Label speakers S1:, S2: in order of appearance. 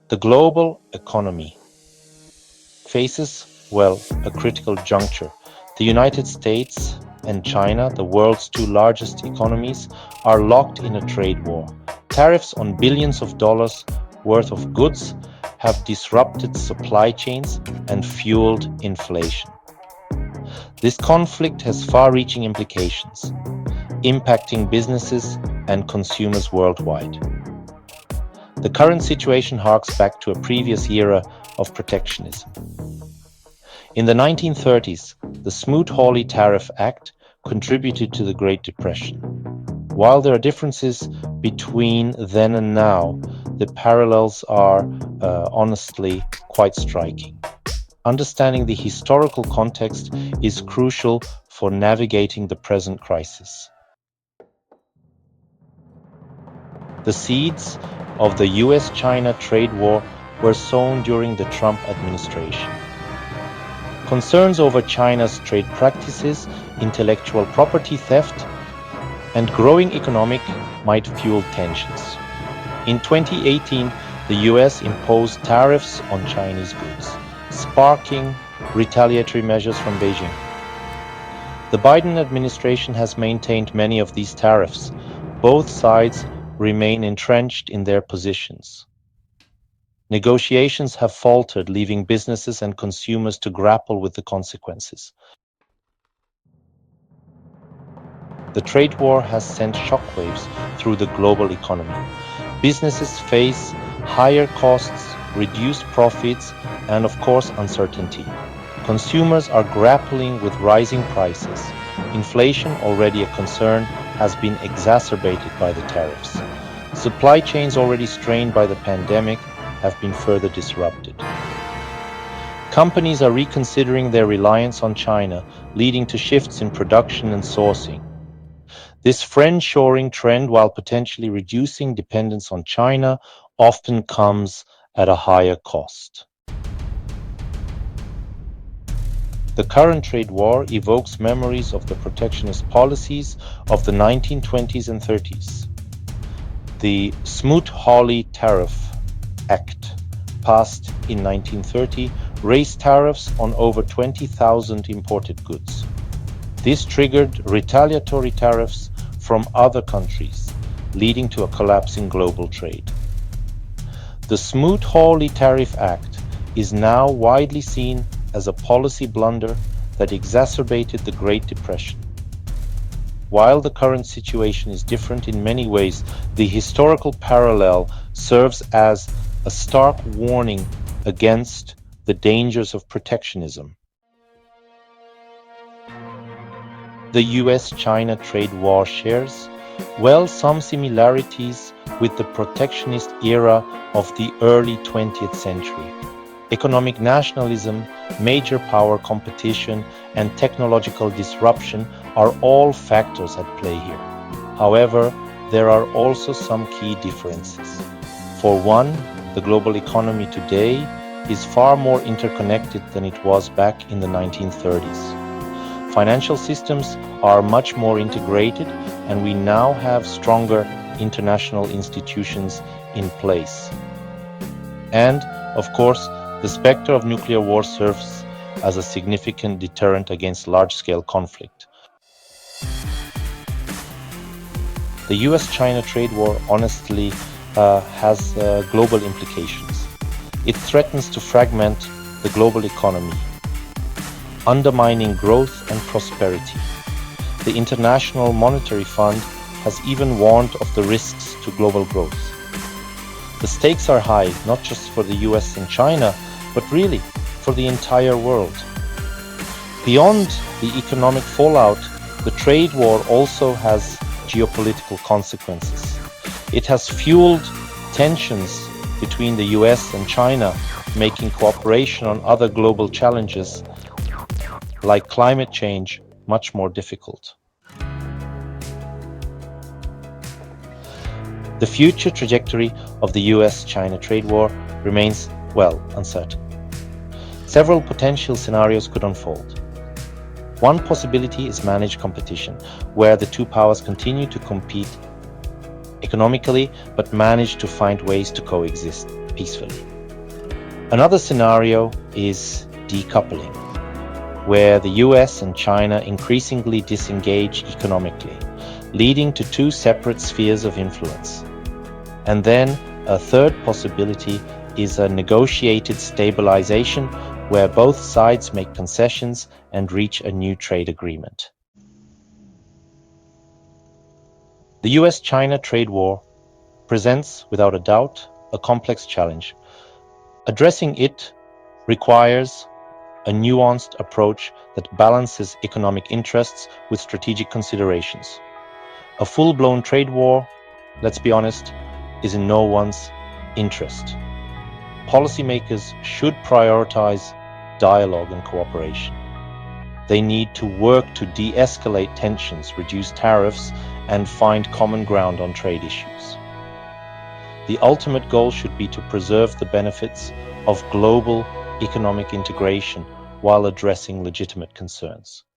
S1: The global economy faces, a critical juncture. The United States and China, the world's two largest economies, are locked in a trade war. Tariffs on billions of dollars worth of goods have disrupted supply chains and fueled inflation. This conflict has far-reaching implications, impacting businesses and consumers worldwide. The current situation harks back to a previous era of protectionism. In the 1930s, the Smoot-Hawley Tariff Act contributed to the Great Depression. While there are differences between then and now, the parallels are honestly quite striking. Understanding the historical context is crucial for navigating the present crisis. The seeds of the US-China trade war were sown during the Trump administration. Concerns over China's trade practices, intellectual property theft, and growing economic might fuel tensions. In 2018, the US imposed tariffs on Chinese goods, sparking retaliatory measures from Beijing. The Biden administration has maintained many of these tariffs. Both sides remain entrenched in their positions. Negotiations have faltered, leaving businesses and consumers to grapple with the consequences. The trade war has sent shockwaves through the global economy. Businesses face higher costs, reduced profits, and of course uncertainty. Consumers are grappling with rising prices. Inflation, already a concern, has been exacerbated by the tariffs. Supply chains already strained by the pandemic have been further disrupted. Companies are reconsidering their reliance on China, leading to shifts in production and sourcing. This friend-shoring trend, while potentially reducing dependence on China, often comes at a higher cost. The current trade war evokes memories of the protectionist policies of the 1920s and 30s. The Smoot-Hawley Tariff Act, passed in 1930, raised tariffs on over 20,000 imported goods. This triggered retaliatory tariffs from other countries, leading to a collapse in global trade. The Smoot-Hawley Tariff Act is now widely seen as a policy blunder that exacerbated the Great Depression. While the current situation is different in many ways, the historical parallel serves as a stark warning against the dangers of protectionism. The US-China trade war shares, some similarities with the protectionist era of the early 20th century. Economic nationalism, major power competition, and technological disruption are all factors at play here. However, there are also some key differences. For one, the global economy today is far more interconnected than it was back in the 1930s. Financial systems are much more integrated, and we now have stronger international institutions in place. And, of course, the specter of nuclear war serves as a significant deterrent against large-scale conflict. The US-China trade war honestly has global implications. It threatens to fragment the global economy, undermining growth and prosperity. The International Monetary Fund has even warned of the risks to global growth. The stakes are high, not just for the US and China, but really for the entire world. Beyond the economic fallout, the trade war also has geopolitical consequences. It has fueled tensions between the US and China, making cooperation on other global challenges like climate change much more difficult. The future trajectory of the US-China trade war remains, uncertain. Several potential scenarios could unfold. One possibility is managed competition, where the two powers continue to compete economically but manage to find ways to coexist peacefully. Another scenario is decoupling, where the US and China increasingly disengage economically, leading to two separate spheres of influence. And then a third possibility is a negotiated stabilization where both sides make concessions and reach a new trade agreement. The US-China trade war presents, without a doubt, a complex challenge. Addressing it requires a nuanced approach that balances economic interests with strategic considerations. A full-blown trade war, let's be honest, is in no one's interest. Policymakers should prioritize dialogue and cooperation. They need to work to de-escalate tensions, reduce tariffs, and find common ground on trade issues. The ultimate goal should be to preserve the benefits of global economic integration while addressing legitimate concerns.